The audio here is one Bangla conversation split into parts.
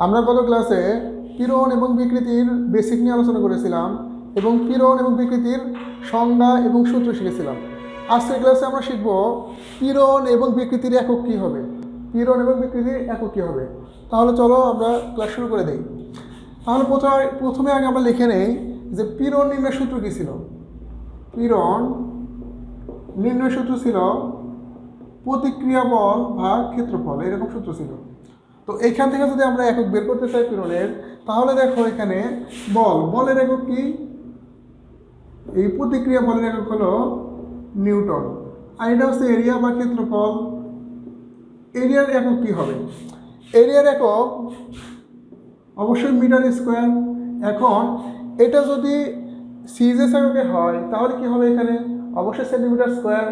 আমরা গত ক্লাসে পীড়ন এবং বিকৃতির বেসিক নিয়ে আলোচনা করেছিলাম এবং পীড়ন এবং বিকৃতির সংজ্ঞা এবং সূত্র শিখেছিলাম। আজকের ক্লাসে আমরা শিখব পীড়ন এবং বিকৃতির একক কী হবে। পীড়ন এবং বিকৃতির একক কী হবে। তাহলে চলো আমরা ক্লাস শুরু করে দেই। তাহলে প্রথমে আগে আমরা লিখে নেই যে পীড়ন নির্ণয় সূত্র কী ছিল। পীড়ন নির্ণয় সূত্র ছিল প্রতিক্রিয়া বল ভাগ ক্ষেত্রফল, এরকম সূত্র ছিল। তো এইখান থেকে যদি আমরা একক বের করতে চাই পীড়নের, তাহলে দেখো এখানে বলের একক কি, এই প্রতিক্রিয়া বলের একক হলো নিউটন, আর এটা হচ্ছে এরিয়া বা ক্ষেত্রফল। এরিয়ার একক কি হবে? এরিয়ার একক অবশ্যই মিটার স্কোয়ার। এখন এটা যদি সিজিএস এককে হয় তাহলে কি হবে? এখানে অবশ্যই সেন্টিমিটার স্কোয়ার,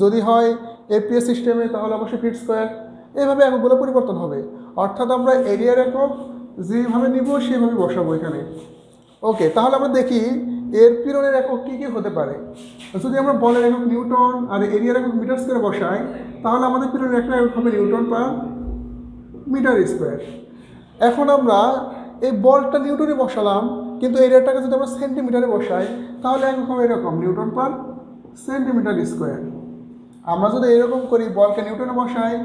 যদি হয় এপিএস সিস্টেমে তাহলে অবশ্যই ফিট স্কোয়ার। এইভাবে এককগুলো পরিবর্তন হবে, অর্থাৎ আমরা এরিয়ার একক যেভাবে নিব সেভাবে বসাবো এখানে। ওকে, তাহলে আমরা দেখি এর পীড়নের একক কী কী হতে পারে। যদি আমরা বলের একক নিউটন আর এরিয়ার একক মিটার স্কোয়ার বসাই, তাহলে আমাদের পীড়নের একটা একক হবে নিউটন পার মিটার স্কোয়ার। এখন আমরা এই বলটা নিউটনে বসালাম, কিন্তু এরিয়াটাকে যদি আমরা সেন্টিমিটারে বসাই তাহলে একক হবে এরকম নিউটন পার সেন্টিমিটার স্কোয়ার। আমরা যদি এরকম করি বলকে নিউটনে বসাই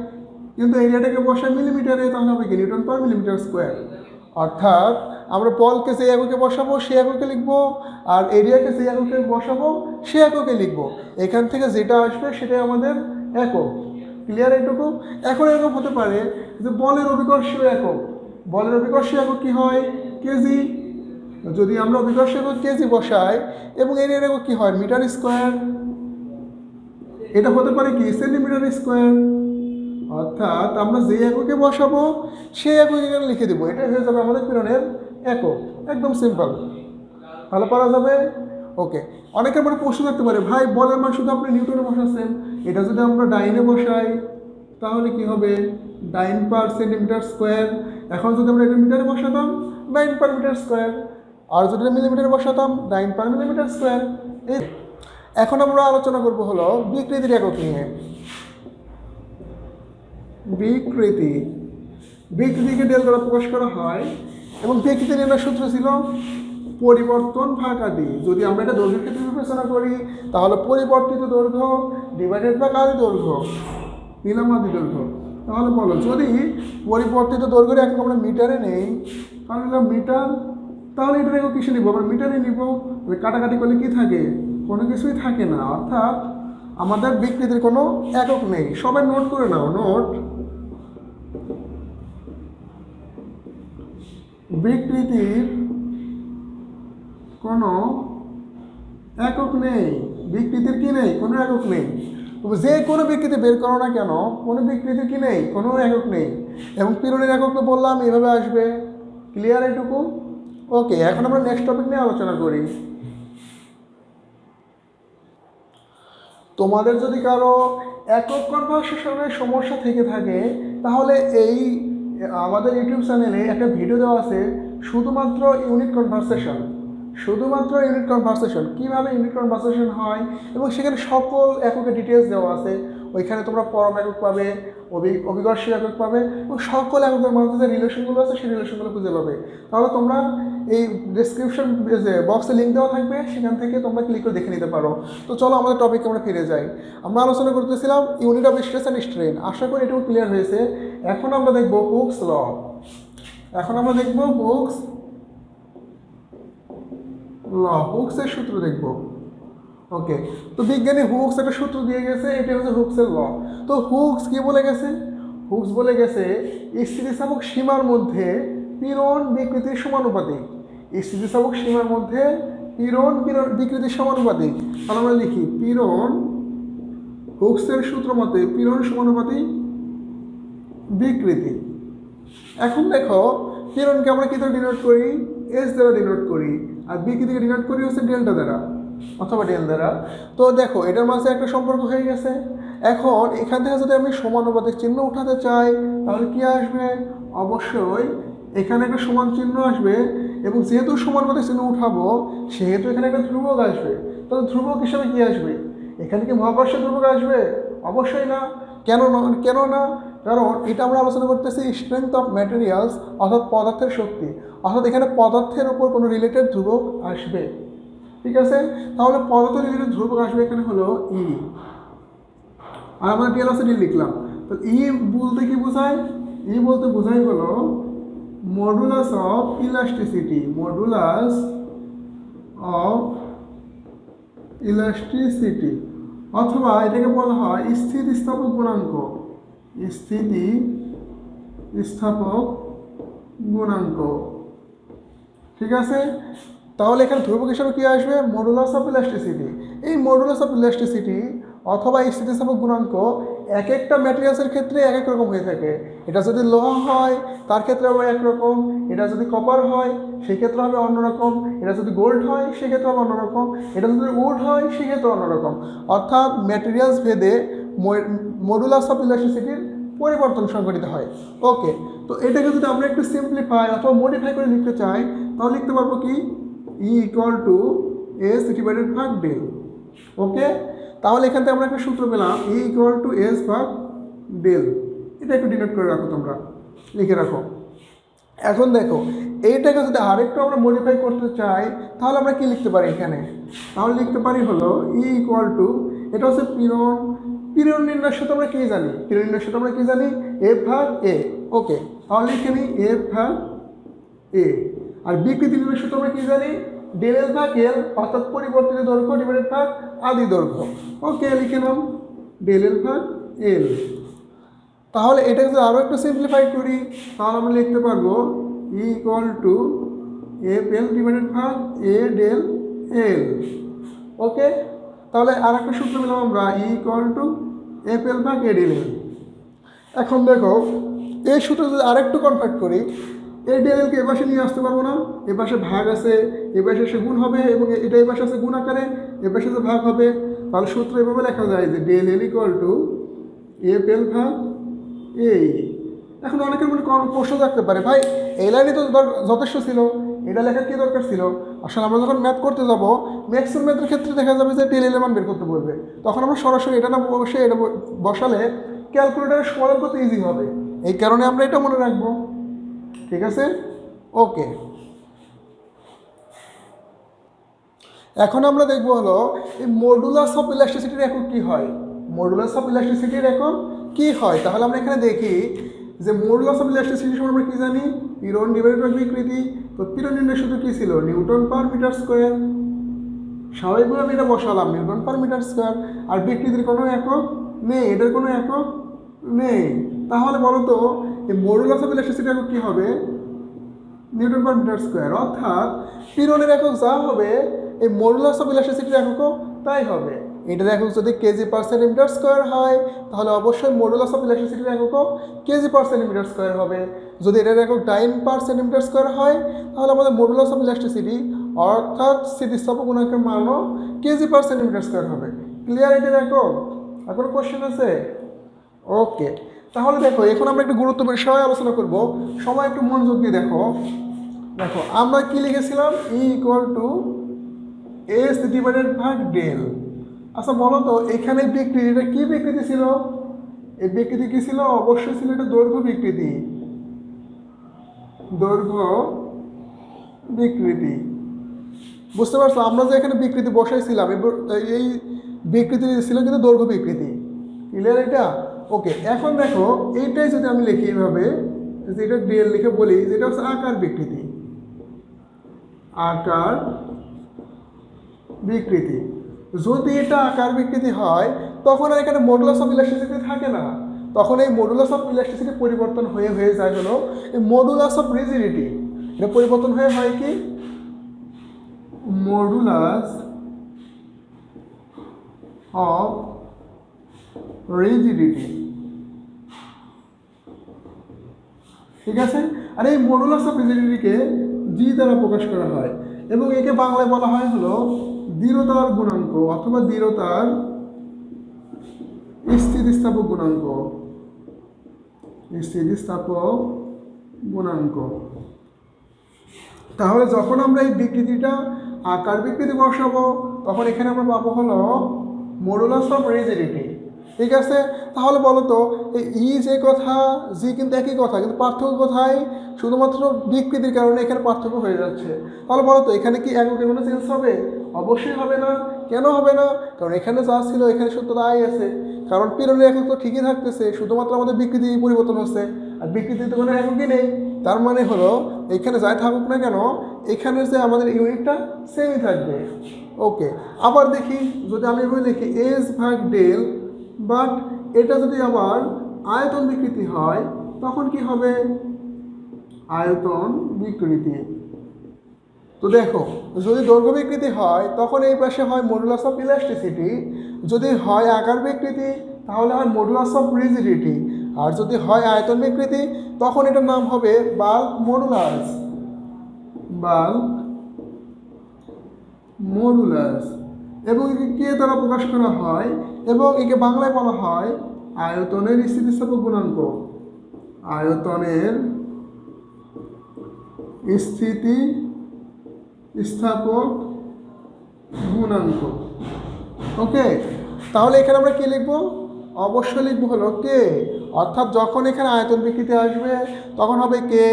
কিন্তু এরিয়াটাকে বসাই মিলিমিটারে, তাহলে হবে কি নিউটন পার মিলিমিটার স্কোয়ার। অর্থাৎ আমরা বলকে যে এককে বসাবো সে এককে লিখবো, আর এরিয়াকে যে এককে বসাবো সে এককে লিখবো। এখান থেকে যেটা আসবে সেটাই আমাদের একক। ক্লিয়ার এইটুকু? এখন এরকম হতে পারে যে বলের অভিকর্ষীয় একক। বলের অভিকর্ষীয় একক কী হয়? কেজি। যদি আমরা অভিকর্ষীয় একক কেজি বসাই এবং এরিয়ার একক কী হয়? Metre square. এটা হতে পারে কি সেন্টিমিটার স্কোয়ার। অর্থাৎ আমরা যে এককে বসাবো সেই একক এখানে লিখে দেবো, এটা হয়ে যাবে আমাদের পীড়নের একক। একদম সিম্পল, ভালো পারা যাবে। ওকে, অনেকের মনে প্রশ্ন থাকতে পারে, ভাই বলের মান শুধু আপনি নিউটনে বসাচ্ছেন, এটা যদি আমরা ডাইনে বসাই তাহলে কি হবে? ডাইন পার সেন্টিমিটার স্কোয়ার। এখন যদি আমরা এটা মিটারে বসাতাম ডাইন পার মিটার স্কোয়ার, আর যদি মিলিমিটারে বসাতাম ডাইন পার মিলিমিটার স্কোয়ার। এই এখন আমরা আলোচনা করব হলো বিকৃতির একক নিয়ে। বিকৃতিকে ডেল দ্বারা প্রকাশ করা হয় এবং বিকৃতি নির্ণয় সূত্র ছিল পরিবর্তন ভাগ আদি। যদি আমরা এটা দৈর্ঘ্যের ক্ষেত্রে বিবেচনা করি তাহলে পরিবর্তিত দৈর্ঘ্য ডিভাইডেড বাই আদি দৈর্ঘ্য নিলাম আদি দৈর্ঘ্য। তাহলে বলো, যদি পরিবর্তিত দৈর্ঘ্যের একক আমরা মিটারে নেই তাহলে নিলাম মিটার, তাহলে এটার একক কিসে নিব? আমরা মিটারে নিব। কাটাকাটি করলে কি থাকে? কোনো কিছুই থাকে না। অর্থাৎ আমাদের বিকৃতির কোনো একক নেই। সবাই নোট করে নাও, নোট। বিকৃতির কোনো একক নেই। বিকৃতির কি নেই? কোনো একক নেই। যে কোনো বিকৃতি বের করো না কেন, কোনো বিকৃতির কি নেই? কোনো একক নেই। এবং পীড়নের একক তো বললাম এইভাবে আসবে। ক্লিয়ার এইটুকু? ওকে, এখন আমরা নেক্সট টপিক নিয়ে আলোচনা করি। তোমাদের যদি কারো একক কনভার্সেশনের সমস্যা থেকে থাকে তাহলে এই আমাদের ইউটিউব চ্যানেলে একটা ভিডিও দেওয়া আছে শুধুমাত্র ইউনিট কনভার্সেশন। শুধুমাত্র ইউনিট কনভার্সেশন, কীভাবে ইউনিট কনভার্সেশন হয় এবং সেখানে সকল এককের ডিটেলস দেওয়া আছে। ওইখানে তোমরা পরম একক পাবে, অভিকর্ষীয় একক পাবে এবং সকল এককের মধ্যে যে রিলেশনগুলো আছে সেই রিলেশনগুলো খুঁজে পাবে। তাহলে তোমরা এই ডিসক্রিপশন বক্সে লিঙ্ক দেওয়া থাকবে, সেখান থেকে তোমরা ক্লিক করে দেখে নিতে পারো। তো চলো আমাদের টপিকে আমরা ফিরে যাই। আমরা আলোচনা করতেছিলাম unit of stress and strain. আশা করি এটুকু ক্লিয়ার হয়েছে। এখন আমরা দেখব হুকস ল। হুকসের সূত্র দেখব। ওকে, তো বিজ্ঞানী হুকস একটা সূত্র দিয়ে গেছে, এটা হচ্ছে হুকসের ল। তো হুকস কি বলে গেছে? হুকস বলে গেছে স্থিতিস্থাপক সীমার মধ্যে পীড়ন বিকৃতির সমানুপাতিক। স্থিতিস্থাপক সীমার মধ্যে পীড়ন বিকৃতির সমানুপাতিক। তাহলে আমরা লিখি পীড়ন, হুকসের সূত্র মতে পীড়ন সমানুপাতিক বিকৃতি। এখন দেখো পীড়নকে আমরা কী দ্বারা ডিনোট করি? এস দ্বারা ডিনোট করি, আর বিকৃতিকে ডিনোট করি হচ্ছে ডেল্টা দ্বারা অথবা ডেল দ্বারা। তো দেখো এটার মাঝে একটা সম্পর্ক হয়ে গেছে। এখন এখান থেকে যদি আমি সমানুপাতিক চিহ্ন উঠাতে চাই তাহলে কি আসবে? অবশ্যই এখানে একটা সমান চিহ্ন আসবে, এবং যেহেতু সমানুপাতিক চিহ্ন উঠাবো সেহেতু এখানে একটা ধ্রুবক আসবে। তাহলে ধ্রুবক হিসাবে কি আসবে? এখানে কি মহাকর্ষীয় ধ্রুবক আসবে? অবশ্যই না। কেন না? কারণ এটা আমরা আলোচনা করতেছি স্ট্রেংথ অফ ম্যাটেরিয়ালস, অর্থাৎ পদার্থের শক্তি, অর্থাৎ এখানে পদার্থের উপর কোনো রিলেটেড ধ্রুবক আসবে। ঠিক আছে, তাহলে পদার্থ রিলেটেড ধ্রুবক আসবে এখানে হলো ই, আর আমরা ডিএল আছে ডি লিখলাম। তো ই বলতে কি বোঝায়? ই বলতে বোঝায় হলো modulus of elasticity, modulus of elasticity, অথবা এটাকে বলা হয় স্থিতিস্থাপক গুণাঙ্ক, স্থিতিস্থাপক গুণাঙ্ক। ঠিক আছে, তাহলে এখানে ধ্রুবক হিসাবে কী আসবে? Modulus of elasticity. এই মডুলাস অফ ইলাস্টিসিটি অথবা স্থিতিস্থাপক গুণাঙ্ক এক একটা ম্যাটেরিয়ালসের ক্ষেত্রে এক এক রকম হয়ে থাকে। এটা যদি লোহা হয় তার ক্ষেত্রে হবে একরকম, এটা যদি কপার হয় সেক্ষেত্রে হবে অন্যরকম, এটা যদি গোল্ড হয় সেক্ষেত্রে হবে অন্যরকম, এটা যদি উড হয় সেক্ষেত্রে অন্যরকম। অর্থাৎ ম্যাটেরিয়ালস ভেদে মডুলাস অফ ইলাস্টিসিটির পরিবর্তন সংঘটিত হয়। ওকে, তো এটাকে যদি আমরা একটু সিম্পলিফাই অথবা মডিফাই করে লিখতে চাই তাহলে লিখতে পারবো কি? E equal to S divided ভাগ ডেল। ওকে, তাহলে এখান থেকে আমরা একটা সূত্র পেলাম, ই ইকুয়াল টু এস ভাগ ডেল। এটা একটু ডিনোট করে রাখো, তোমরা লিখে রাখো। এখন দেখো এইটাকে যদি আরেকটু আমরা মডিফাই করতে চাই তাহলে আমরা কি লিখতে পারি এখানে? তাহলে লিখতে পারি হলো ই ইকুয়াল টু, এটা হচ্ছে পীড়ন, পীড়ন নির্ণয়ের সাথে আমরা কী জানি? পীড়ন নির্ণয়ের সাথে আমরা কী জানি? এফ ভাগ এ। ওকে, তাহলে লিখে নিই এফ ভাগ এ। আর বিকৃতি নির্ণয়ের সাথে আমরা কী জানি? ডেল এল ভাগ এল, অর্থাৎ পরিবর্তিত দৈর্ঘ্য ডিভাইডেড ভাগ আদি দৈর্ঘ্য। ওকে, লিখে নাম ডেল এল ভাগ এল। তাহলে এটাকে যদি আরও একটু সিম্পলিফাই করি তাহলে আমরা লিখতে পারবো E equal to F L divided ভাগ এ ডেল এল। ওকে, তাহলে আর একটা সূত্র পেলাম আমরা, E equal to F L ভাগ এ ডেল এল। এখন দেখো এই সূত্র যদি আরেকটু কনভার্ট করি, এই ডেল এলকে এ পাশে নিয়ে আসতে পারবো না? এ পাশে ভাগ আছে, এ পাশে এসে গুণ হবে, এবং এটা এই পাশে আছে গুণ আকারে, এ পাশে যে ভাগ হবে। তাহলে সূত্র এভাবে লেখা যায় যে del L equal to F L ভাগ এই। এখন অনেকের মনে প্রশ্ন থাকতে পারে, ভাই এই লাইনে তো যথেষ্ট ছিল, এটা লেখার কী দরকার ছিল? আসলে আমরা যখন ম্যাথ করতে যাব ম্যাক্সিমাম ম্যাথের ক্ষেত্রে দেখা যাবে যে ডেল এল মান বের করতে বলবে, তখন আমরা সরাসরি এটা না বসে এটা বসালে ক্যালকুলেটারে সমাধান করতে ইজি হবে। এই কারণে আমরা এটা মনে রাখবো। ঠিক আছে, ওকে। এখন আমরা দেখব হলো এই মডুলাস অফ ইলাস্টিসিটির একক কী হয়? মডুলাস অফ ইলাস্টিসিটির একক কী হয়? তাহলে আমরা এখানে দেখি যে মডুলাস অফ ইলাস্টিসিটির সময় আমরা কী জানি? পীড়ন ডিভাইডেড বাই বিকৃতি। তো পীড়ন নির্ণয় সূত্র কী ছিল? Newton per metre square. স্বাভাবিকভাবে আমি এটা বসালাম নিউটন পার মিটার স্কোয়ার। আর বিকৃতির কোনো একক নেই, এটার কোনো একক নেই। তাহলে বলো তো এই মডুলাস অফ ইলাস্টিসিটির একক কী হবে? Newton per metre square. অর্থাৎ পীড়নের একক যা হবে এই মডুলাস অফ ইলাস্টিসিটির এককও তাই হবে। এটার একক যদি কেজি পার সেন্টিমিটার স্কোয়ার হয় তাহলে অবশ্যই মডুলাস অফ ইলাস্টিসিটির এককও কেজি পার সেন্টিমিটার স্কোয়ার হবে। যদি এটার একক টাইম পার সেন্টিমিটার স্কোয়ার হয় তাহলে আমাদের মডুলাস অফ ইলাস্টিসিটি অর্থাৎ স্থিতিস্থাপক গুণাঙ্কের মানও কেজি পার সেন্টিমিটার স্কোয়ার হবে। ক্লিয়ার এটার একক? আর কোনো কোশ্চেন আছে? ওকে, তাহলে দেখো এখন আমরা একটা গুরুত্বপূর্ণ বিষয় আলোচনা করব, সময় একটু মনোযোগ দিয়ে দেখো। দেখো আমরা কি লিখেছিলাম? E equal to S divided ভাগ ডেল। আচ্ছা বলো তো এখানে বিকৃতি, এটা কী বিকৃতি ছিল? এই বিকৃতি কী ছিল? অবশ্যই ছিল এটা দৈর্ঘ্য বিকৃতি, দৈর্ঘ্য বিকৃতি। বুঝতে পারছো? আমরা যে এখানে বিকৃতি বসাইছিলাম এই বিকৃতি ছিল কিন্তু দৈর্ঘ্য বিকৃতি। ক্লিয়ার এটা? ওকে, এখন দেখো এইটাই যদি আমি লিখি এইভাবে, যেটা ডেল লিখে বলি যেটা হচ্ছে আকার বিকৃতি, আকার বিকৃতি। যদি এটা আকার বিকৃতি হয় তখন আর এখানে মডুলাস অফ ইলাস্টিসিটি থাকে না, তখন এই মডুলাস অফ ইলাস্টিসিটি পরিবর্তন হয়ে যায় হলো এই মডুলাস অফ রিজিডিটি। এটা পরিবর্তন হয়ে হয় কি? Modulus of rigidity. ঠিক আছে, আর এই মডুলাস অফ রিজিডিটিকে জি দ্বারা প্রকাশ করা হয় এবং একে বাংলায় বলা হয় হলো দৃঢ়তার গুণাঙ্ক অথবা দৃঢ়তার স্থিতিস্থাপক গুণাঙ্ক, স্থিতিস্থাপক গুণাঙ্ক। তাহলে যখন আমরা এই বিকৃতিটা আকার বিকৃতি বসাবো তখন এখানে আমরা পাবো হলো মডুলাস অফ রিজিডিটি। ঠিক আছে, তাহলে বলো তো এই ই যে কথা জি কিন্তু একই কথা, কিন্তু পার্থক্য কোথায়? শুধুমাত্র বিকৃতির কারণে এখানে পার্থক্য হয়ে যাচ্ছে। তাহলে বলো তো এখানে কি এককের কোনো চেঞ্জ হবে? অবশ্যই হবে না। কেন হবে না? কারণ এখানে যা ছিল এখানে সূত্র তাই আছে। কারণ পীড়নের একক তো ঠিকই থাকতেছে, শুধুমাত্র আমাদের বিকৃতি পরিবর্তন হচ্ছে, আর বিকৃতিতে কোনো এককই নেই। তার মানে হলো এখানে যাই থাকুক না কেন, এখানে যে আমাদের ইউনিটটা সেমই থাকবে। ওকে, আবার দেখি যদি আমি এভাবে লিখি এস ভাগ ডেল, বাট এটা যদি আমার আয়তন বিকৃতি হয় তখন কি হবে? আয়তন বিকৃতি। তো দেখো, যদি দৈর্ঘ্য বিকৃতি হয় তখন এই পাশে হয় মডুলাস অফ ইলাস্টিসিটি, যদি হয় আকার বিকৃতি তাহলে হয় মডুলাস অফ রিজিডিটি, আর যদি হয় আয়তন বিকৃতি তখন এটার নাম হবে বাল্ক মডুলাস। Bulk modulus. এবং একে কে দ্বারা প্রকাশ করা হয়? এবং একে বাংলায় বলা হয় আয়তনের স্থিতিস্থাপক গুণাঙ্ক। আয়তনের স্থিতিস্থাপক গুণাঙ্ক। ওকে, তাহলে এখানে আমরা কি লিখবো? অবশ্যই লিখবো হলো কে। অর্থাৎ যখন এখানে আয়তন বিকৃতি আসবে তখন হবে কে,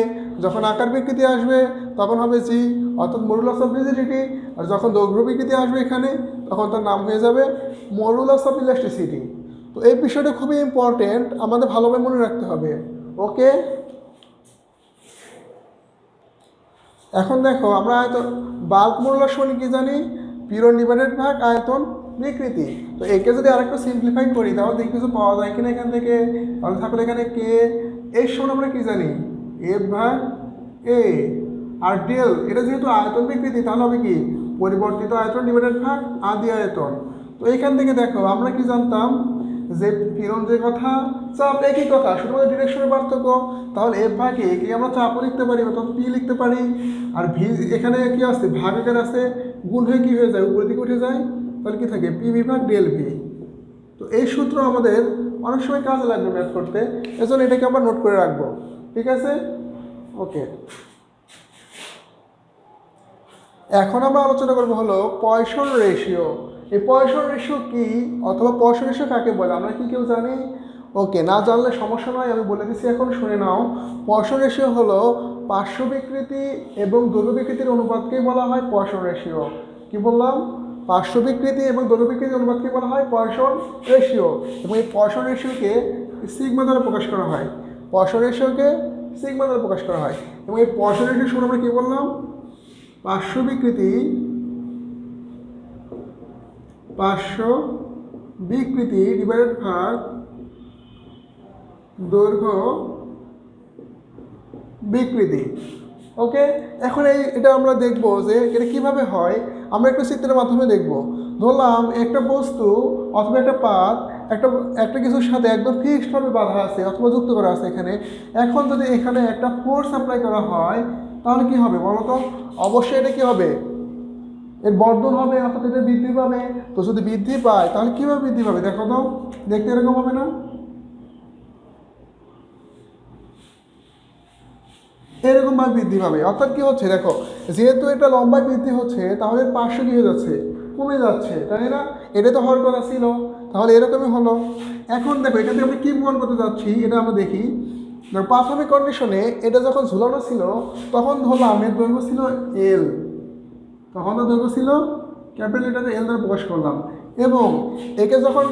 যখন আকার বিকৃতি আসবে তখন হবে জি, অর্থাৎ মডুলাস অফ রিজিডিটি, আর যখন দৈর্ঘ্য বিকৃতি আসবে এখানে তখন তার নাম হয়ে যাবে মডুলাস অফ ইলাস্টিসিটি। তো এই বিষয়টা খুবই ইম্পর্টেন্ট, আমাদের ভালোভাবে মনে রাখতে হবে। ওকে, এখন দেখো আমরা আয়তন বাল্ক মডুলাস মানে কি জানি? পীড়ন ডিভাইডেড ভাগ আয়তন বিকৃতি। তো একে যদি আরেকটু সিম্পলিফাই করি তাহলে দেখি কিছু পাওয়া যায় কিনা এখান থেকে। তাহলে থাকলে এখানে কে এর সমান আমরা কি জানি? এফ ভাগ এ। আর ডেল এটা যেহেতু আয়তন বিকৃতি তাহলে হবে কি? পরিবর্তিত আয়তন ডিভাইডেড ভাগ আদি আয়তন। তো এখান থেকে দেখো আমরা কি জানতাম যে পীড়ন যে কথা, চাপ একই কথা, শুধুমাত্র ডিরেকশনের পার্থক্য। তাহলে এফ ভাগ এ কে আমরা চাপও লিখতে পারি, অর্থাৎ পি লিখতে পারি। আর ভি এখানে কি আছে? ভাগাকার আছে, গুণ হয়ে কি হয়ে যায়? উপরের দিকে উঠে যায়। তাহলে কি থাকে? পি ভি ভাগ ডেল ভি। তো এই সূত্র আমাদের অনেক সময় কাজে লাগবে ম্যাথ করতে, এজন্য এটাকে আমরা নোট করে রাখবো। ঠিক আছে, ওকে। এখন আমরা আলোচনা করবো হলো পয়সন রেশিও। এই পয়সন রেশিও কি, অথবা পয়সন রেশিও কাকে বলে আমরা কি কেউ জানি? ওকে, না জানলে সমস্যা নয়, আমি বলে দিচ্ছি, এখন শুনে নাও। পয়সন রেশিও হলো পার্শ্ব বিকৃতি এবং দৈর্ঘ্য বিকৃতির অনুপাতকেই বলা হয় পয়সন রেশিও। কি বললাম? পার্শ্ব বিকৃতি এবং দৈর্ঘ্য বিকৃতির অনুপাতকে বলা হয় পয়সন রেশিও। এবং এই পয়সন রেশিওকে সিগমা দ্বারা প্রকাশ করা হয়। পয়সন রেশিওকে সিগমা দ্বারা প্রকাশ করা হয়। এবং এই পয়সন রেশিও শুনে আমরা কি বললাম? পার্শ্ব বিকৃতি ডিভাইডেড ভাগ দৈর্ঘ্য বিকৃতি। ওকে, এখন এটা আমরা দেখব যে এটা কীভাবে হয়। আমরা একটু চিত্রের মাধ্যমে দেখব। ধরলাম একটা বস্তু অথবা একটা পাত একটা কিছুর সাথে একদম ফিক্সডভাবে বাঁধা আছে অথবা যুক্ত করা আছে এখানে। এখন যদি এখানে একটা ফোর্স অ্যাপ্লাই করা হয় তাহলে কি হবে বলো তো? অবশ্যই এটা কি হবে? এর বর্ধন হবে, অর্থাৎ এটা বৃদ্ধি পাবে। তো যদি বৃদ্ধি পায় তাহলে কীভাবে বৃদ্ধি পাবে দেখো তো? দেখতে এরকম হবে না? এরকমভাবে বৃদ্ধি পাবে। অর্থাৎ কী হচ্ছে দেখো, যেহেতু এটা লম্বায় বৃদ্ধি হচ্ছে তাহলে পার্শ্ব কী হয়ে যাচ্ছে? কমে যাচ্ছে, তাই না? এটা তো হওয়ার কথা ছিল, তাহলে এরকমই হলো। এখন দেখো এখান থেকে আমরা কী প্রমাণ করতে যাচ্ছি এটা আমরা দেখি। প্রাথমিক কন্ডিশনে এটা যখন ঝুলানো ছিল তখন ধরলাম এর দৈর্ঘ্য ছিল এল, তখন তো দৈর্ঘ্য ছিল ক্যাপিটাল লেটারে এল দ্বারা প্রকাশ করলাম। এবং একে যখন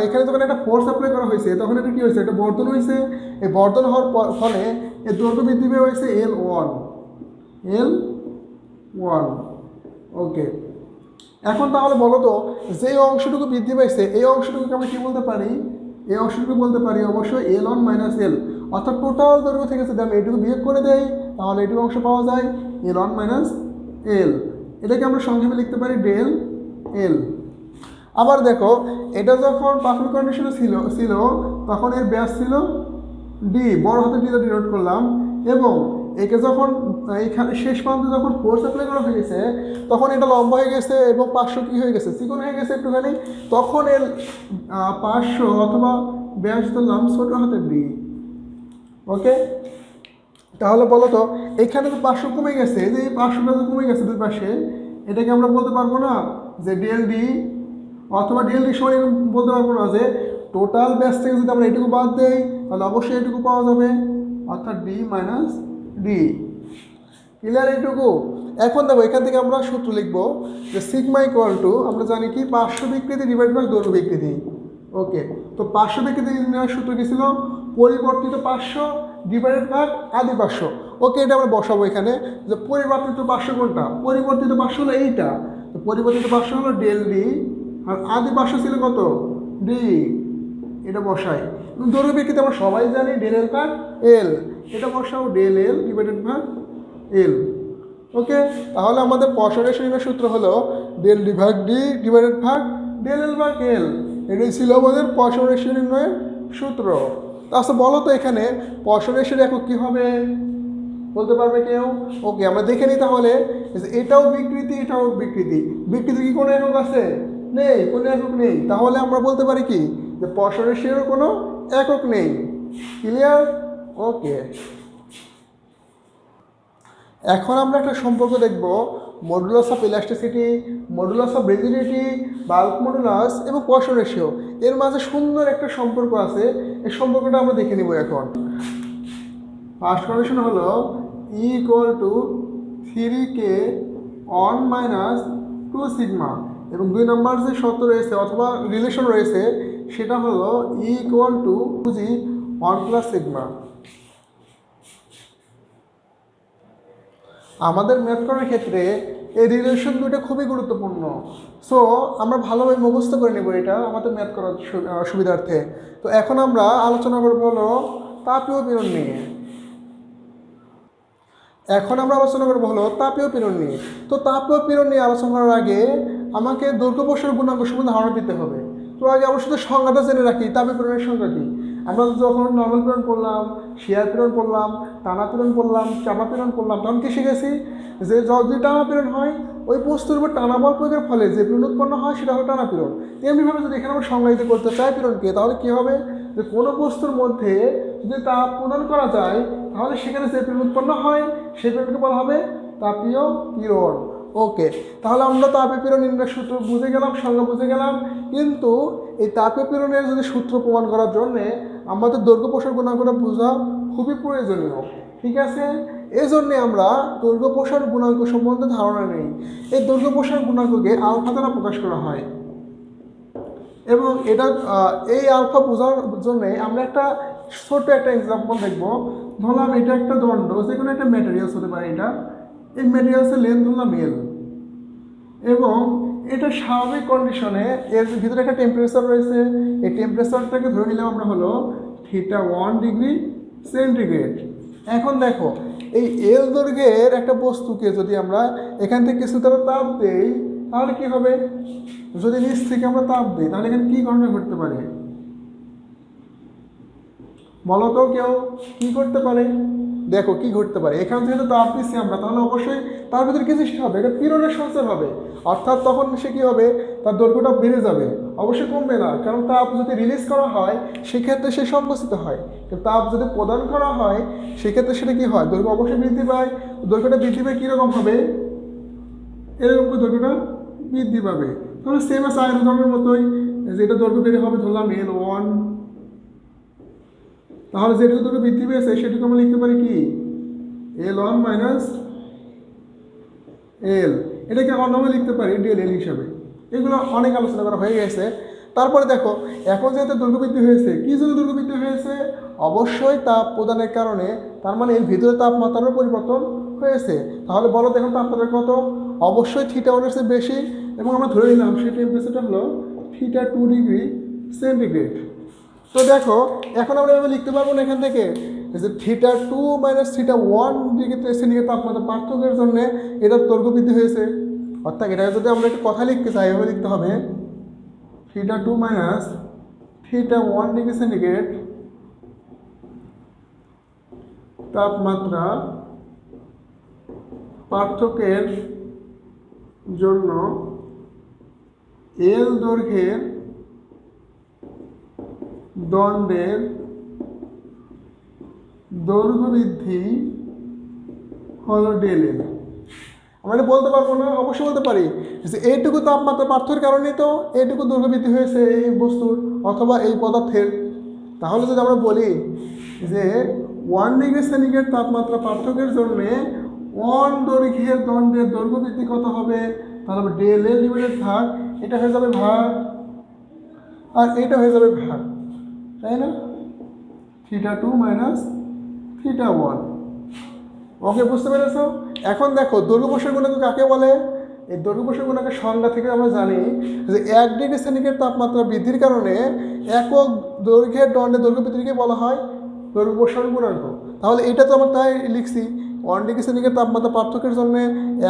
এখানে যখন একটা ফোর্স অ্যাপ্লাই করা হয়েছে তখন এটা কী হয়েছে? এটা বর্ধন হয়েছে। এই বর্ধন হওয়ার ফলে এর দৈর্ঘ্য বৃদ্ধি পেয়ে হয়েছে L1। ওকে, এখন তাহলে বলো তো যে অংশটুকু বৃদ্ধি পাইছে এই অংশটুকুকে আমরা কী বলতে পারি? এই অংশটুকু বলতে পারি অবশ্যই L1 - L। অর্থাৎ টোটাল দৈর্ঘ্য থেকে যদি আমি এটুকু বিয়োগ করে দেই তাহলে এটুকু অংশ পাওয়া যায় L1 - L। এটাকে আমরা সংক্ষেপে লিখতে পারি ডেল এল। আবার দেখো এটা যখন প্রাথমিক কন্ডিশনে ছিল তখন এর ব্যাস ছিল ডি, বড় হাতে ডি ডিনোট করলাম। এবং একে যখন এইখানে শেষ প্রান্তে যখন ফোর্স অ্যাপ্লাই করা হয়ে গেছে তখন এটা লম্বা হয়ে গেছে এবং পার্শ্ব কী হয়ে গেছে? চিকন হয়ে গেছে একটুখানি। তখন এর পার্শ্ব অথবা ব্যাস ধরলাম ছোট হাতের ডি। ওকে, তাহলে বলো তো এখানে তো পার্শ্ব কমে গেছে, যে এই পার্শ্বটা তো কমে গেছে দুই পাশে, এটাকে আমরা বলতে পারবো না যে ডেল ডি, অথবা ডেল ডি সমান বলতে পারবো না যে টোটাল ব্যাস থেকে যদি আমরা এটুকু বাদ দেই তাহলে অবশ্যই এটুকু পাওয়া যাবে, অর্থাৎ ডি মাইনাস ডি। ক্লিয়ার এইটুকু? এখন দেখো এখান থেকে আমরা সূত্র লিখবো যে সিগমা ইকুয়াল টু, আমরা জানি কি পার্শ্ব বিকৃতি ডিভাইড বাই দৈর্ঘ্য বিকৃতি। ওকে, তো পার্শ্ব বিকৃতি নেওয়ার সূত্র কি ছিল? পরিবর্তিত পার্শ্ব ডিভাইডেড বাই আদি পার্শ্ব। ওকে, এটা আমরা বসাবো এখানে যে পরিবর্তিত পার্শ্ব কোনটা? পরিবর্তিত পার্শ্ব হলো এইটা, তো পরিবর্তিত পার্শ্ব হলো ডেল ডি, আর আদি পার্শ্ব ছিল কত? ডি। এটা বসাই। দৈর্ঘ্য বিকৃতি আমরা সবাই জানি ডেল এল ভাগ এল, এটা বসাও ডেল এল ডিভাইডেড ভাগ এল। ওকে, তাহলে আমাদের পয়সা রেশনের সূত্র হলো ডেল ডি ভাগ ডি ডিভাইডেড ভাগ ডেল এল ভাগ এল। এটাই ছিল আমাদের পয়সা রেশনের সূত্র। আচ্ছা বলো তো এখানে পয়সা রেশনের একক কী হবে, বলতে পারবে কেউ? ওকে, আমরা দেখে নিই তাহলে। এটাও বিকৃতি, এটাও বিকৃতি। বিকৃতি কি কোনো একক আছে? নেই, কোনো একক নেই। তাহলে আমরা বলতে পারি কি যে পয়সা রেশনেরও কোনো একক নেই। ক্লিয়ার? ওকে, এখন আমরা একটা সম্পর্ক দেখব, modulus of elasticity, modulus of rigidity, bulk modulus এবং পয়সা রেশিও। এর মাঝে সুন্দর একটা সম্পর্ক আছে, এই সম্পর্কটা আমরা দেখে নিব এখন। ফার্স্ট কন্ডিশন হলো E equal to 3k 1 minus 2 sigma, এবং 2 নম্বর যে শর্ত রয়েছে অথবা রিলেশন রয়েছে সেটা হলো E equal to 2g 1 plus sigma. আমাদের ম্যাথ করার ক্ষেত্রে এই রিলেশন দুটো খুবই গুরুত্বপূর্ণ। সো আমরা ভালোভাবে মুখস্থ করে নেব এটা আমাদের ম্যাথ করার সুবিধার্থে। তো এখন আমরা আলোচনা করব হলো তাপীয় পীড়ন নিয়ে। তাপীয় পীড়ন নিয়ে। তো তাপীয় পীড়ন নিয়ে আলোচনা করার আগে আমাকে দৈর্ঘ্য প্রসারণ গুণাঙ্ক সম্বন্ধে ধারণা দিতে হবে। তো আগে আমরা শুধু সংজ্ঞাটা জেনে রাখি, তাপীয় পীড়নের সংজ্ঞা কী। আমরা যখন নর্মাল পীড়ন পড়লাম, শিয়ার পীড়ন পড়লাম, টানা পীড়ন পড়লাম, চাপা পীড়ন পড়লাম, তখন কি শিখেছি যে যদি টানা পীড়ন হয় ওই বস্তুর উপর টানা বল প্রয়োগের ফলে যে পীড়ন উৎপন্ন হয় সেটা হলো টানা পীড়ন। তেমনিভাবে যদি এখানে আমরা সংজ্ঞায়িত করতে চাই পীড়নকে, তাহলে কী হবে যে কোনো বস্তুর মধ্যে যদি তাপ প্রদান করা যায় তাহলে সেখানে যে পীড়ন উৎপন্ন হয় সেই পীড়নকে বলা হবে তাপীয় পীড়ন। ওকে, তাহলে আমরা তাপীয় পীড়ন নির্ণয়ের সূত্র বুঝে গেলাম, সংজ্ঞা বুঝে গেলাম, কিন্তু এই তাপীয় পীড়নের যদি সূত্র প্রমাণ করার জন্যে আমাদের দৈর্ঘ্য প্রসার গুণাঙ্কটা বোঝা খুবই প্রয়োজনীয়। ঠিক আছে, এই জন্যে আমরা দৈর্ঘ্য প্রসার গুণাঙ্ক সম্বন্ধে ধারণা নেই। এই দৈর্ঘ্য প্রসার গুণাঙ্ককে আলফা দ্বারা প্রকাশ করা হয়, এবং এটা এই আলফা বোঝার জন্যে আমরা একটা ছোট্ট একটা এক্সাম্পল দেখব। ধরলাম এটা একটা দণ্ড, যে কোনো একটা ম্যাটেরিয়ালস হতে পারে, এটা এই ম্যাটেরিয়ালসের লেন্থ ধরলাম এল, এবং এটা স্বাভাবিক কন্ডিশনে এর ভিতরে একটা টেম্পারেচার রয়েছে। এই টেম্পারেচারটাকে ধরে নিলাম আমরা হলো θ1 ডিগ্রি সেন্টিগ্রেড। এখন দেখো এই এল দৈর্ঘ্যের একটা বস্তুকে যদি আমরা এখান থেকে কিছু তারা তাপ দেই তাহলে কি হবে? যদি নিচ থেকে আমরা তাপ দিই তাহলে এখানে কী ঘটনা ঘটতে পারে বলো তো কেউ? কী করতে পারে? দেখো কি ঘটতে পারে, এখান থেকে তো তাপ দিচ্ছি আমরা, তাহলে অবশ্যই তার ভিতরে কি সৃষ্টি হবে? এটা পীড়নের সঞ্চার হবে, অর্থাৎ তখন সে কী হবে, তার দৈর্ঘ্যটা বেড়ে যাবে, অবশ্যই কমবে না। কারণ তাপ যদি রিলিজ করা হয় সেক্ষেত্রে সে সংকুচিত হয়, কিন্তু তাপ যদি প্রদান করা হয় সেক্ষেত্রে সেটা কী হয়? দৈর্ঘ্য অবশ্যই বৃদ্ধি পায়। দৈর্ঘ্যটা বৃদ্ধি পেয়ে কীরকম হবে? এরকম করে দৈর্ঘ্যটা বৃদ্ধি পাবে। তাহলে সেম আছে আয়তনের মতোই, যেটা দৈর্ঘ্য বেড়ে হবে ধরলাম L1, তাহলে যেটুকু দৈর্ঘ্য বৃদ্ধি পেয়েছে সেটুকু আমরা লিখতে পারি কি L1 মাইনাস এল, এটাকে অন্যভাবে লিখতে পারি ডেল এল হিসাবে। এগুলো অনেক আলোচনা করা হয়ে গেছে। তারপরে দেখো এখন যেহেতু দৈর্ঘ্য বৃদ্ধি হয়েছে, কী জন্য দৈর্ঘ্য বৃদ্ধি হয়েছে? অবশ্যই তাপ প্রদানের কারণে, তার মানে এর ভিতরে তাপমাত্রারও পরিবর্তন হয়েছে। তাহলে বলো দেখুন তাপমাত্রা কত? অবশ্যই θ1 চেয়ে বেশি, এবং আমরা ধরে নিলাম সেই টেম্পারেচারটা হলো θ2 ডিগ্রি সেন্টিগ্রেড। তো দেখো এখন আমরা এভাবে লিখতে পারবো না এখান থেকে যে θ2 মাইনাস θ1 ডিগ্রি সেন্টিগ্রেড তাপমাত্রা পার্থক্যের জন্য এটার দৈর্ঘ্য বৃদ্ধি হয়েছে। অর্থাৎ এটা যদি আমরা একটা কথা লিখতে চাই এভাবে লিখতে হবে θ2 মাইনাস θ1 ডিগ্রি সেন্টিগ্রেড তাপমাত্রা পার্থক্যের জন্য এল দৈর্ঘ্যের দণ্ডের দৈর্ঘ্য বৃদ্ধি হলো ডেল এল। আমরা এটা বলতে পারবো না? অবশ্যই বলতে পারি যে এইটুকু তাপমাত্রা পার্থক্যের কারণেই তো এইটুকু দৈর্ঘ্য বৃদ্ধি হয়েছে এই বস্তুর অথবা এই পদার্থের। তাহলে যদি আমরা বলি যে 1 ডিগ্রি সেন্টিগ্রেড তাপমাত্রা পার্থক্যের জন্যে দৈর্ঘ্যের দণ্ডের দৈর্ঘ্য বৃদ্ধি কত হবে, তাহলে হবে ডেল এল ডিভাইডেড ভাগ, এটা হয়ে যাবে ভাগ আর এটা হয়ে যাবে ভাগ, তাই না? θ2 মাইনাস θ1। ওকে, বুঝতে পেরেছো? এখন দেখো দৈর্ঘ্য প্রসার গুণাঙ্ক কাকে বলে? এই দৈর্ঘ্য প্রসার গুণাঙ্কের সংজ্ঞা থেকে আমরা জানি যে 1 ডিগ্রি সেন্টিগ্রেড তাপমাত্রা বৃদ্ধির কারণে একক দৈর্ঘ্যের দণ্ডের দৈর্ঘ্য বৃদ্ধিকে বলা হয় দৈর্ঘ্য প্রসারণ গুণাঙ্ক। তাহলে এটা তো আমরা তাই লিখছি, 1 ডিগ্রি সেন্টিগ্রেড তাপমাত্রা পার্থক্যের জন্য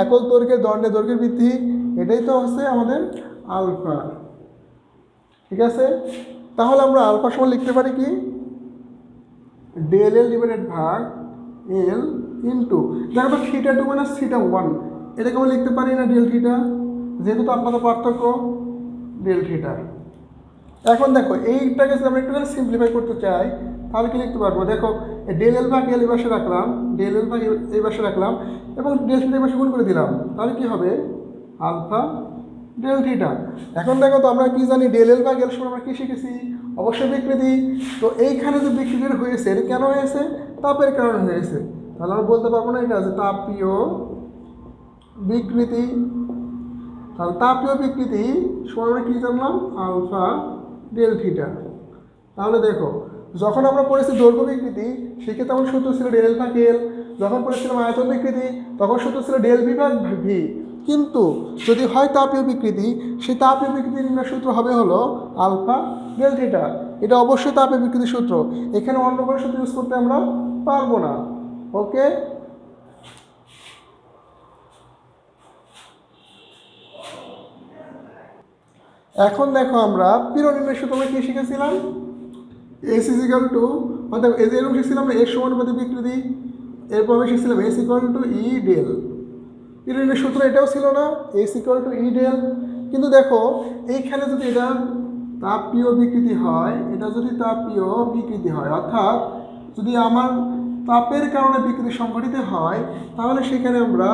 একক দৈর্ঘ্যের দণ্ডের দৈর্ঘ্যের বৃদ্ধি, এটাই তো হচ্ছে আমাদের আলফা। ঠিক আছে, তাহলে আমরা আলফা সমান লিখতে পারি কি, ডেল এল ডিভাইডেড ভাগ এল ইন্টু, দেখো তো θ2 মাইনাস θ1, এটাকে আমরা লিখতে পারি না ডেল থিটা, যেহেতু তাপমাত্রা পার্থক্য ডেল থিটা। এখন দেখো এইটাকে যদি আমরা একটুখানি সিম্পলিফাই করতে চাই তাহলে কি লিখতে পারবো? দেখো ডেল এল ভাগ এল এই পাশে রাখলাম, ডেল এল ভাগ এই পাশে রাখলাম এবং ডেল থিটা এই পাশে গুণ করে দিলাম, তাহলে কি হবে? Alpha del theta. এখন দেখো তো আমরা কি জানি, ডেল এল ভাগ এল সমান আমরা কি শিখেছি? অবশ্যই বিকৃতি। তো এইখানে যে বিকৃতির হয়েছে এটা কেন হয়েছে? তাপের কারণে হয়েছে। তাহলে আমরা বলতে পারবো না এটা আছে তাপীয় বিকৃতি। তাহলে তাপীয় বিকৃতি সমান আমরা কী জানলাম? Alpha del theta. তাহলে দেখো যখন আমরা পড়েছি দৈর্ঘ্য বিকৃতি সেক্ষেত্রে আমার সূত্র ছিল ডেল ভাগ এল, যখন পড়েছিলাম আয়তন বিকৃতি তখন সূত্র ছিল ডেল ভি ভাগ ভি। কিন্তু যদি হয় তাপীয় বিকৃতি, সেই তাপীয় বিকৃতির নির্ণয় সূত্র হবে হলো আলফা ডেল থিটা। এটা অবশ্যই তাপীয় বিকৃতির সূত্র, এখানে অন্য কোনো সূত্র ইউজ করতে আমরা পারবো না। ওকে, এখন দেখো আমরা পীড়ন নির্ণয় সূত্র আমরা কি শিখেছিলাম? এস ইজিক্যাল টু, অর্থাৎ এরকম শিখছিলাম না এর সমানুপাতিক বিকৃতি, এরপর আমি শিখছিলাম S equal to E del. পীড়ন নির্ণয় সূত্র এটাও ছিল না, S equal to E del. কিন্তু দেখো এইখানে যদি এটা তাপীয় বিকৃতি হয়, এটা যদি তাপীয় বিকৃতি হয় অর্থাৎ যদি আমার তাপের কারণে বিকৃতি সংঘটিত হয়, তাহলে সেখানে আমরা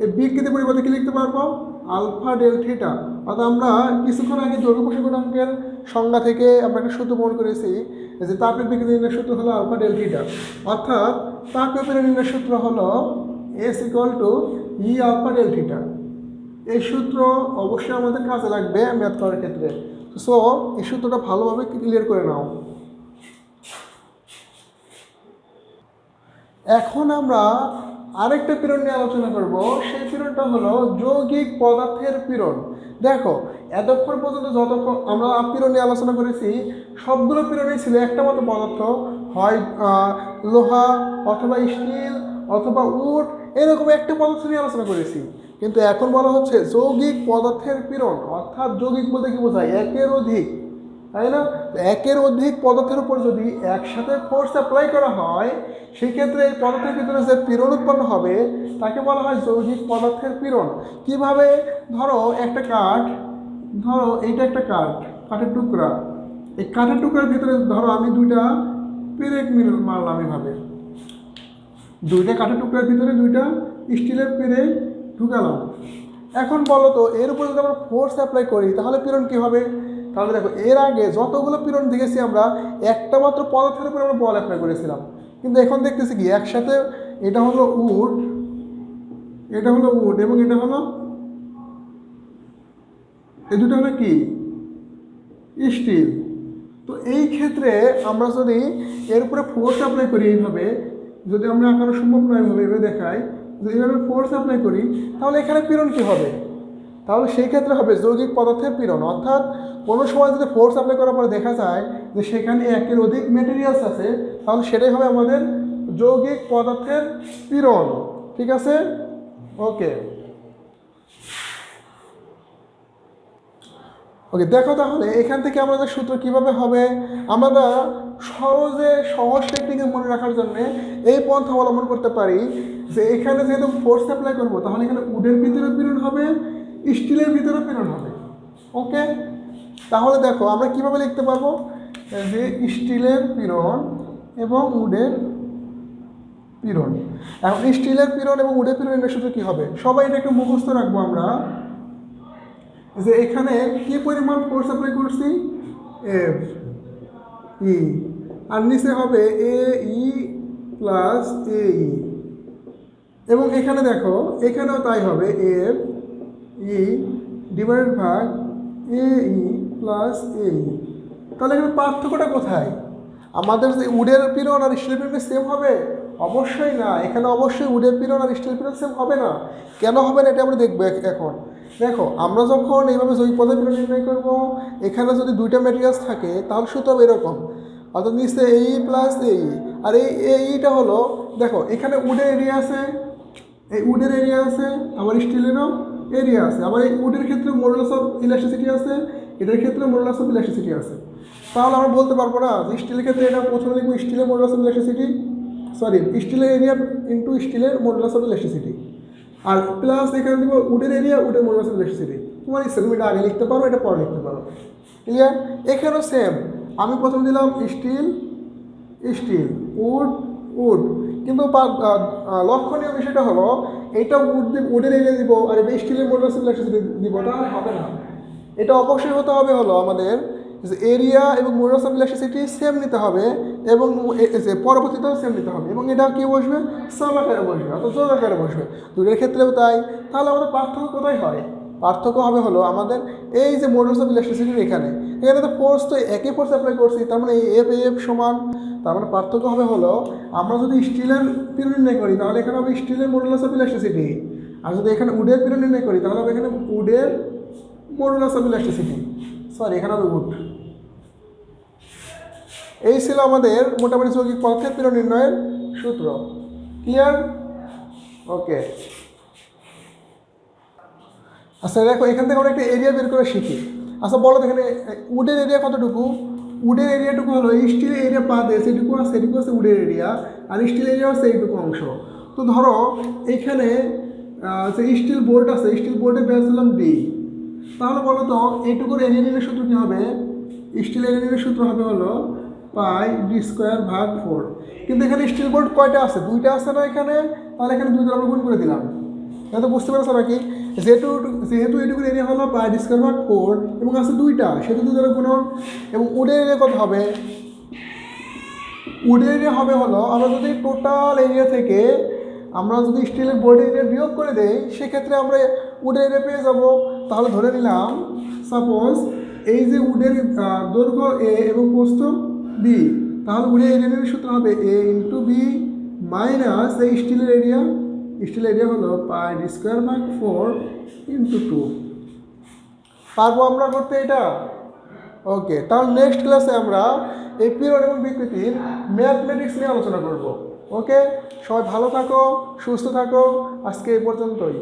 এই বিকৃতি পরিবর্তে কি লিখতে পারবো? Alpha del theta. অর্থাৎ আমরা কিছুক্ষণ আগে দৈর্ঘ্য প্রসার গুণাঙ্কের সংজ্ঞা থেকে আমরা একটা সূত্র প্রমাণ করেছি যে তাপের বিকৃতি নির্ণয়ের সূত্র হলো আলফা ডেল থিটা, অর্থাৎ তাপীয় পীড়ন নির্ণয়ের সূত্র হলো S equal to E alpha del theta. এই সূত্র অবশ্যই আমাদের কাজে লাগবে ম্যাথ করার ক্ষেত্রে। সো এই সূত্রটা ভালোভাবে ক্লিয়ার করে নাও। এখন আমরা আরেকটা পীড়ন নিয়ে আলোচনা করব, সেই পীড়নটা হলো যৌগিক পদার্থের পীড়ন। দেখো এতক্ষণ পর্যন্ত যতক্ষণ আমরা পীড়ন নিয়ে আলোচনা করেছি সবগুলো পীড়নই ছিল একটা মাত্র পদার্থ, হয় লোহা অথবা স্টিল অথবা উড, এরকম একটা পদার্থ নিয়ে আলোচনা করেছি। কিন্তু এখন বলা হচ্ছে যৌগিক পদার্থের পীড়ন, অর্থাৎ যৌগিক বলতে কি বোঝায়? একের অধিক, তাই না? একের অধিক পদার্থের উপর যদি একসাথে ফোর্স অ্যাপ্লাই করা হয় সেক্ষেত্রে এই পদার্থের ভিতরে যে পীড়ন উৎপন্ন হবে তাকে বলা হয় যৌগিক পদার্থের পীড়ন। কিভাবে? ধরো একটা কাঠ, ধরো এইটা একটা কাঠের টুকরা, এই কাঠের টুকরার ভিতরে ধরো আমি দুইটা পেরেক মারলাম, এভাবে দুইটা কাঠের টুকরার ভিতরে দুইটা স্টিলের পেরেক ঢুকালাম। এখন বলো তো এর উপর যদি আমরা ফোর্স অ্যাপ্লাই করি তাহলে পীড়ন কী হবে? তাহলে দেখো এর আগে যতগুলো পীড়ন দেখেছি আমরা একটা মাত্র পদার্থের উপর আমরা বল অ্যাপ্লাই করেছিলাম, কিন্তু এখন দেখতেছি কি একসাথে এটা হলো উড, এটা হলো উড এবং এটা হলো, এই দুটো হলো কি? স্টিল। তো এই ক্ষেত্রে আমরা যদি এর উপরে ফোর্স অ্যাপ্লাই করি এইভাবে, যদি আমরা আঁকানো সম্ভব নয় এভাবে দেখাই, যদি এইভাবে ফোর্স অ্যাপ্লাই করি তাহলে এখানে পীড়ন কী হবে? তাহলে সেই ক্ষেত্রে হবে যৌগিক পদার্থের পীড়ন। অর্থাৎ কোনো সময় যদি ফোর্স অ্যাপ্লাই করার পরে দেখা যায় যে সেখানে একের অধিক মেটেরিয়ালস আছে তাহলে সেটাই হবে আমাদের যৌগিক পদার্থের পীড়ন। ঠিক আছে? ওকে ওকে, দেখো তাহলে এখান থেকে আমাদের সূত্র কিভাবে হবে? আমরা সহজ টেকনিকে মনে রাখার জন্য এই পন্থা অবলম্বন করতে পারি যে এখানে যেহেতু ফোর্স অ্যাপ্লাই করবো তাহলে এখানে উডের ভিতরে পীড়ন হবে, স্টিলের ভিতরে পীড়ন হবে। ওকে, তাহলে দেখো আমরা কিভাবে লিখতে পারবো যে স্টিলের পীড়ন এবং উডের পীড়ন। এখন স্টিলের পীড়ন এবং উডের পীড়ন নির্ণয়ের সূত্র কী হবে? সবাই এটা একটু মুখস্থ রাখবো আমরা, যে এখানে কি পরিমাণ ফোর্স অ্যাপ্লাই করছি, এফ ই, আর নিচে হবে এ ই প্লাস এ ই, এবং এখানে দেখো এখানেও তাই হবে, এফ ই ডিভাইডেড ভাগ এ ই প্লাস এ ই। তাহলে এখানে পার্থক্যটা কোথায়? আমাদের যে উডের পীড়ন আর স্টিলের পীড়ন সেম হবে? অবশ্যই না। এখানে অবশ্যই উডের পীড়ন আর স্টিলের পীড়ন সেম হবে না। কেন হবে না এটা আমরা দেখবো এখন। দেখো আমরা যখন এইভাবে জৈব পদের পীড়ন নির্ণয় করবো, এখানে যদি দুইটা ম্যাটেরিয়ালস থাকে তাহলে সূত্র হবে এরকম, অর্থাৎ নিচে এই প্লাস এই, আর এইটা হলো, দেখো এখানে উডের এরিয়া আছে, এই উডের এরিয়া আছে, আবার স্টিলেরও এরিয়া আছে, আবার এই উডের ক্ষেত্রে মডুলাস অফ ইলাস্টিসিটি আছে, এটার ক্ষেত্রে মডুলাস অফ ইলাস্টিসিটি আছে। তাহলে আমরা বলতে পারবো না যে স্টিলের ক্ষেত্রে এটা প্রথমে লিখবো স্টিলের মডুলাস অফ ইলাস্টিসিটি, সরি স্টিলের এরিয়া ইন্টু স্টিলের মডুলাস অফ ইলাস্টিসিটি, আর প্লাস এখানে দিব উডের এরিয়া, উডের মডুলাস অফ ইলাস্টিসিটি। তোমার ইচ্ছা তুমি এটা আগে লিখতে পারো, এটা পরে লিখতে পারো। ক্লিয়ার? এখানেও সেম, আমি প্রথমে দিলাম স্টিল স্টিল, উড উড, কিন্তু লক্ষণীয় বিষয়টা হলো এইটা উডের এরিয়া দিব আর এটা স্টিলের মডুলাস অফ ইলাস্টিসিটি দিব, তাহলে হবে না। এটা অবশ্যই হতে হবে হলো আমাদের যে এরিয়া এবং মডুলাস অফ ইলাস্টিসিটি সেম নিতে হবে, এবং পরবর্তীতেও সেম নিতে হবে, এবং এটা কি বসবে, সাম আকারে বসবে, অর্থাৎ যোগ আকারে বসবে। দুটোর ক্ষেত্রেও তাই। তাহলে আমাদের পার্থক্য কোথায় হয়? পার্থক্য হবে হলো আমাদের এই যে মডুলাস অফ ইলাস্টিসিটির এখানে তো ফোর্স তো একই ফোর্স অ্যাপ্লাই করছি, তার মানে এফ এফ সমান। তার মানে পার্থক্য হবে হলো আমরা যদি স্টিলের পীড়ন নির্ণয় করি তাহলে এখানে হবে স্টিলের মডুলাস অফ ইলাস্টিসিটি, আর যদি এখানে উডের পীড়ন নির্ণয় করি তাহলে হবে এখানে উডের মডুলাস অফ ইলাস্টিসিটি, সরি এখানে হবে উড। এই ছিল আমাদের মোটামুটি যৌগিক পদার্থের পীড়ন নির্ণয়ের সূত্র। ক্লিয়ার? ওকে। আচ্ছা দেখো এখান থেকে আমরা একটা এরিয়া বের করে শিখি। আচ্ছা বলো তো এখানে উডের এরিয়া কতটুকু? উডের এরিয়াটুকু হলো স্টিলের এরিয়া বাদে সেটুকু আছে, সেটুকু আছে উডের এরিয়া, আর স্টিল এরিয়া হচ্ছে এইটুকু অংশ। তো ধরো এইখানে যে স্টিল বোর্ড আছে, স্টিল বোর্ডের ব্যাস দিলাম ডি, তাহলে বলো তো এইটুকুর এরিয়া নির্ণয়ের সূত্র কী হবে? স্টিল এরিয়া নির্ণয়ের সূত্র হবে হলো পাই ডি স্কোয়ার ভাগ 4। কিন্তু এখানে স্টিল বোর্ড কয়টা আছে? দুইটা আছে না এখানে, তাহলে এখানে দুই দ্বারা আমরা গুণ করে দিলাম। এটা তো বুঝতে পারছো নাকি? যেহেতু এটুকুর এরিয়া হলো পাই ডি স্কোয়ার ভাগ 4 এবং আছে দুইটা, সেহেতু দুই দ্বারা গুণন। এবং উডের এরিয়া কত হবে? উডের এরিয়া হবে হলো আমরা যদি টোটাল এরিয়া থেকে আমরা যদি স্টিলের বোর্ডের এরিয়া বিয়োগ করে দেই সেক্ষেত্রে আমরা উডের এরিয়া পেয়ে যাব। তাহলে ধরে নিলাম সাপোজ এই যে উডের দৈর্ঘ্য এ এবং প্রস্থ বি, তাহলে উডের এরিয়ার সূত্র হবে এ ইন্টু বি মাইনাস এই স্টিলের এরিয়া হলো পাই ডি স্কোয়ার ভাগ 4 ইন্টু 2। পারবো আমরা করতে এটা? ওকে, তাহলে নেক্সট ক্লাসে আমরা এই পীড়ন এবং বিকৃতির ম্যাথমেটিক্স নিয়ে আলোচনা করব। ওকে, সবাই ভালো থাকো, সুস্থ থাকো, আজকে এই পর্যন্তই।